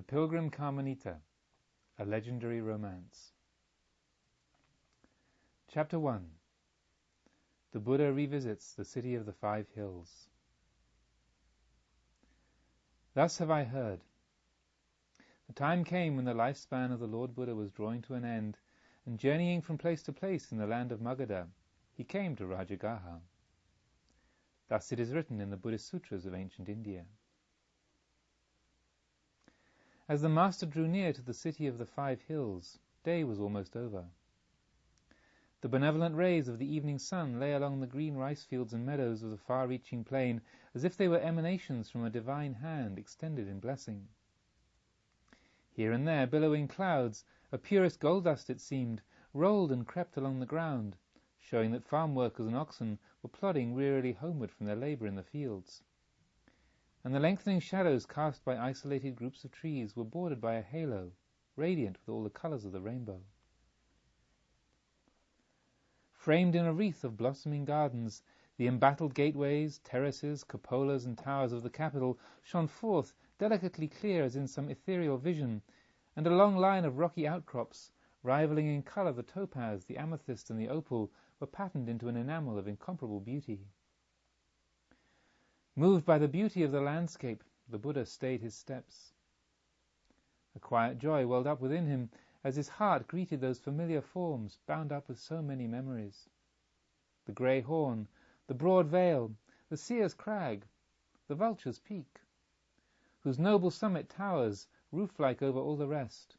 Pilgrim Kamanita, a legendary romance. Chapter 1. The Buddha revisits the city of the 5 hills. Thus have I heard. The time came when the lifespan of the Lord Buddha was drawing to an end, and journeying from place to place in the land of Magadha, he came to Rajagaha. Thus it is written in the Buddhist sutras of ancient India. As the Master drew near to the city of the 5 hills, day was almost over. The benevolent rays of the evening sun lay along the green rice fields and meadows of the far-reaching plain as if they were emanations from a divine hand extended in blessing. Here and there billowing clouds, of purest gold dust it seemed, rolled and crept along the ground, showing that farm workers and oxen were plodding wearily homeward from their labour in the fields. And the lengthening shadows cast by isolated groups of trees were bordered by a halo, radiant with all the colours of the rainbow. Framed in a wreath of blossoming gardens, the embattled gateways, terraces, cupolas and towers of the capital shone forth delicately clear as in some ethereal vision, and a long line of rocky outcrops, rivalling in colour the topaz, the amethyst and the opal, were patterned into an enamel of incomparable beauty. Moved by the beauty of the landscape, the Buddha stayed his steps. A quiet joy welled up within him as his heart greeted those familiar forms bound up with so many memories. The grey horn, the broad vale, the seer's crag, the vulture's peak, whose noble summit towers roof-like over all the rest.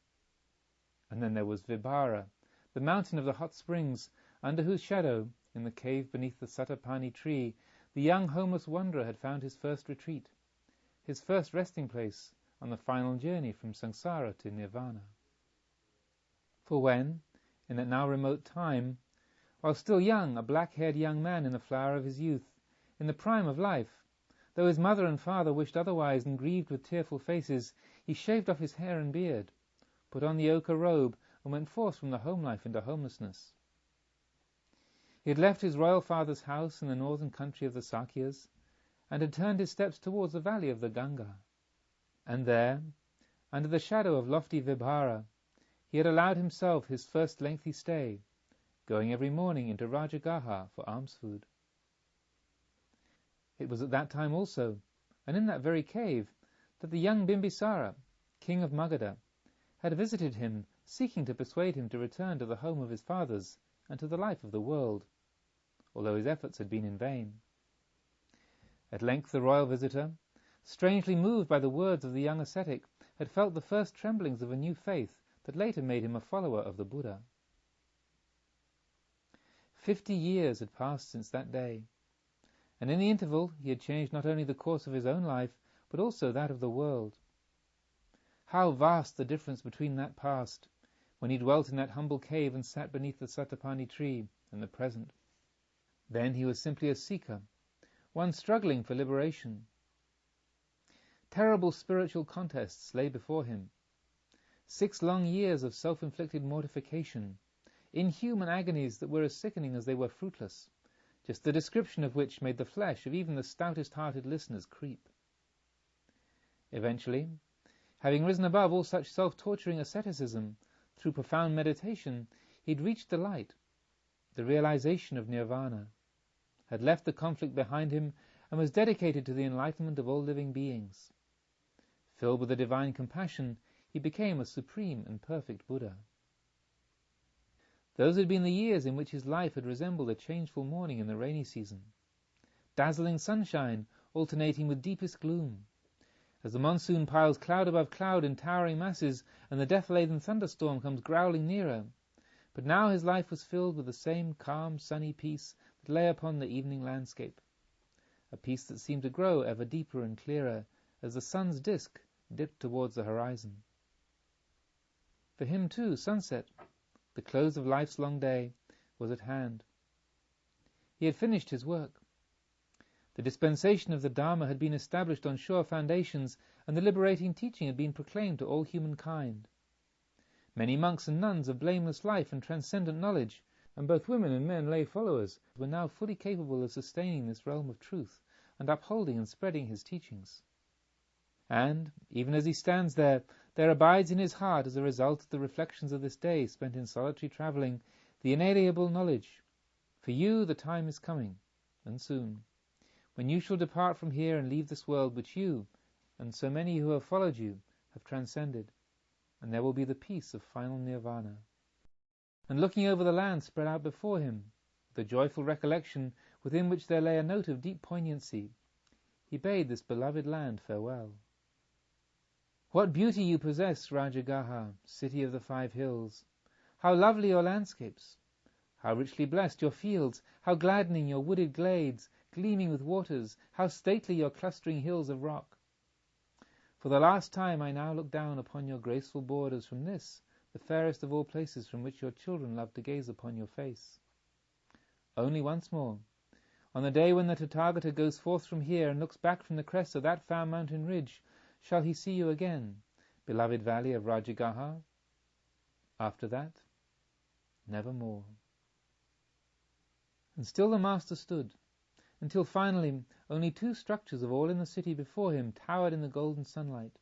And then there was Vibhara, the mountain of the hot springs, under whose shadow, in the cave beneath the Satapani tree, the young homeless wanderer had found his first retreat, his first resting place on the final journey from samsara to nirvana. For when, in that now remote time, while still young, a black-haired young man in the flower of his youth, in the prime of life, though his mother and father wished otherwise and grieved with tearful faces, he shaved off his hair and beard, put on the ochre robe, and went forth from the home life into homelessness. He had left his royal father's house in the northern country of the Sakyas, and had turned his steps towards the valley of the Ganga. And there, under the shadow of lofty Vibhara, he had allowed himself his first lengthy stay, going every morning into Rajagaha for alms food. It was at that time also, and in that very cave, that the young Bimbisara, king of Magadha, had visited him, seeking to persuade him to return to the home of his fathers and to the life of the world, although his efforts had been in vain. At length the royal visitor, strangely moved by the words of the young ascetic, had felt the first tremblings of a new faith that later made him a follower of the Buddha. 50 years had passed since that day, and in the interval he had changed not only the course of his own life, but also that of the world. How vast the difference between that past, when he dwelt in that humble cave and sat beneath the Satapani tree, and the present. Then he was simply a seeker, one struggling for liberation. Terrible spiritual contests lay before him. 6 long years of self-inflicted mortification, inhuman agonies that were as sickening as they were fruitless, just the description of which made the flesh of even the stoutest-hearted listeners creep. Eventually, having risen above all such self-torturing asceticism, through profound meditation, he had reached the light, the realization of nirvana, had left the conflict behind him, and was dedicated to the enlightenment of all living beings. Filled with a divine compassion, he became a supreme and perfect Buddha. Those had been the years in which his life had resembled a changeful morning in the rainy season. Dazzling sunshine alternating with deepest gloom. As the monsoon piles cloud above cloud in towering masses, and the death-laden thunderstorm comes growling nearer. But now his life was filled with the same calm, sunny peace that lay upon the evening landscape. A peace that seemed to grow ever deeper and clearer as the sun's disk dipped towards the horizon. For him too, sunset, the close of life's long day, was at hand. He had finished his work. The dispensation of the Dharma had been established on sure foundations, and the liberating teaching had been proclaimed to all humankind. Many monks and nuns of blameless life and transcendent knowledge, and both women and men lay followers, were now fully capable of sustaining this realm of truth, and upholding and spreading his teachings. And, even as he stands there, there abides in his heart, as a result of the reflections of this day spent in solitary travelling, the inalienable knowledge: for you the time is coming, and soon, when you shall depart from here and leave this world which you, and so many who have followed you, have transcended, and there will be the peace of final nirvana. And looking over the land spread out before him, with a joyful recollection within which there lay a note of deep poignancy, he bade this beloved land farewell. What beauty you possess, Rajagaha, city of the 5 hills! How lovely your landscapes! How richly blessed your fields! How gladdening your wooded glades, gleaming with waters! How stately your clustering hills of rock! For the last time I now look down upon your graceful borders from this, the fairest of all places from which your children love to gaze upon your face. Only once more, on the day when the Tathagata goes forth from here and looks back from the crest of that fair mountain ridge, shall he see you again, beloved valley of Rajagaha. After that, nevermore. And still the master stood, until finally only 2 structures of all in the city before him towered in the golden sunlight.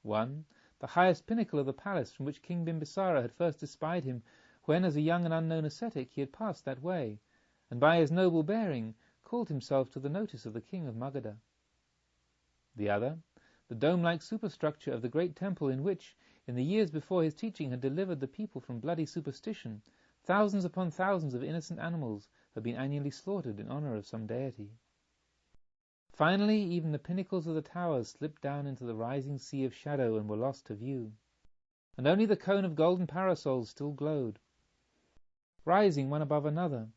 One, the highest pinnacle of the palace from which King Bimbisara had first espied him when, as a young and unknown ascetic, he had passed that way, and by his noble bearing called himself to the notice of the king of Magadha. The other, the dome-like superstructure of the great temple in which, in the years before his teaching had delivered the people from bloody superstition, thousands upon thousands of innocent animals had been annually slaughtered in honor of some deity. Finally, even the pinnacles of the towers slipped down into the rising sea of shadow and were lost to view, and only the cone of golden parasols still glowed. Rising one above another,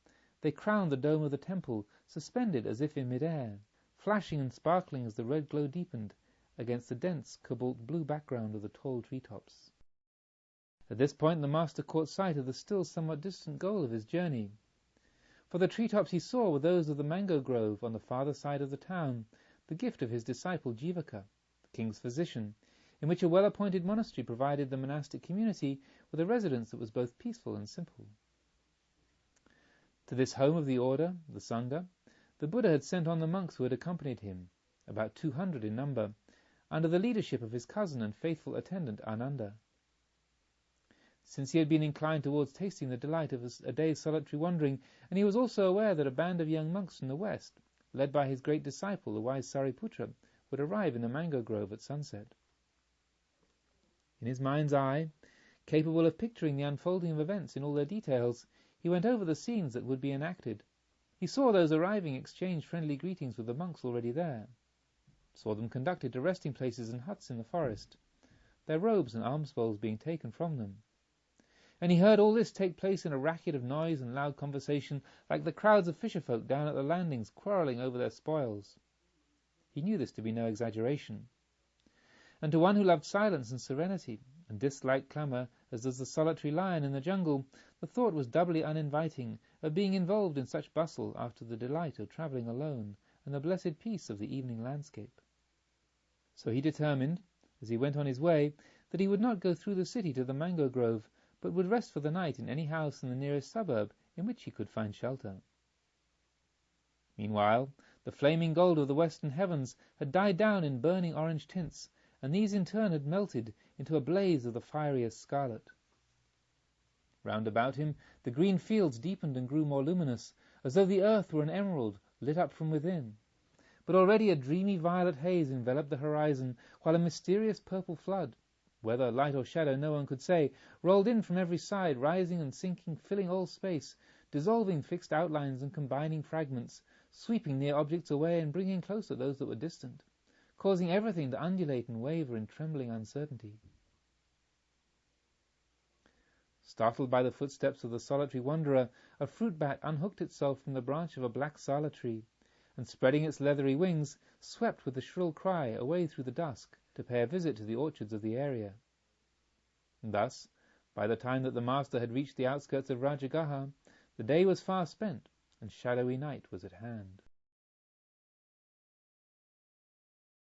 they crowned the dome of the temple, suspended as if in mid-air, flashing and sparkling as the red glow deepened against the dense cobalt-blue background of the tall tree-tops. At this point the master caught sight of the still somewhat distant goal of his journey. For the tree-tops he saw were those of the mango grove on the farther side of the town, the gift of his disciple Jivaka, the king's physician, in which a well-appointed monastery provided the monastic community with a residence that was both peaceful and simple. To this home of the order, the Sangha, the Buddha had sent on the monks who had accompanied him, about 200 in number, under the leadership of his cousin and faithful attendant Ananda. Since he had been inclined towards tasting the delight of a day's solitary wandering, and he was also aware that a band of young monks from the west, led by his great disciple, the wise Sariputra, would arrive in the mango grove at sunset. In his mind's eye, capable of picturing the unfolding of events in all their details, he went over the scenes that would be enacted. He saw those arriving exchange friendly greetings with the monks already there, saw them conducted to resting places and huts in the forest, their robes and alms bowls being taken from them. And he heard all this take place in a racket of noise and loud conversation, like the crowds of fisher-folk down at the landings quarrelling over their spoils. He knew this to be no exaggeration. And to one who loved silence and serenity, and disliked clamour as does the solitary lion in the jungle, the thought was doubly uninviting of being involved in such bustle after the delight of travelling alone and the blessed peace of the evening landscape. So he determined, as he went on his way, that he would not go through the city to the mango grove, but would rest for the night in any house in the nearest suburb in which he could find shelter. Meanwhile, the flaming gold of the western heavens had died down in burning orange tints, and these in turn had melted into a blaze of the fieriest scarlet. Round about him the green fields deepened and grew more luminous, as though the earth were an emerald lit up from within. But already a dreamy violet haze enveloped the horizon, while a mysterious purple flood, whether light or shadow no one could say, rolled in from every side, rising and sinking, filling all space, dissolving fixed outlines and combining fragments, sweeping near objects away and bringing closer those that were distant, causing everything to undulate and waver in trembling uncertainty. Startled by the footsteps of the solitary wanderer, a fruit bat unhooked itself from the branch of a black sala tree, and spreading its leathery wings, swept with a shrill cry away through the dusk to pay a visit to the orchards of the area. And thus, by the time that the master had reached the outskirts of Rajagaha, the day was far spent, and shadowy night was at hand.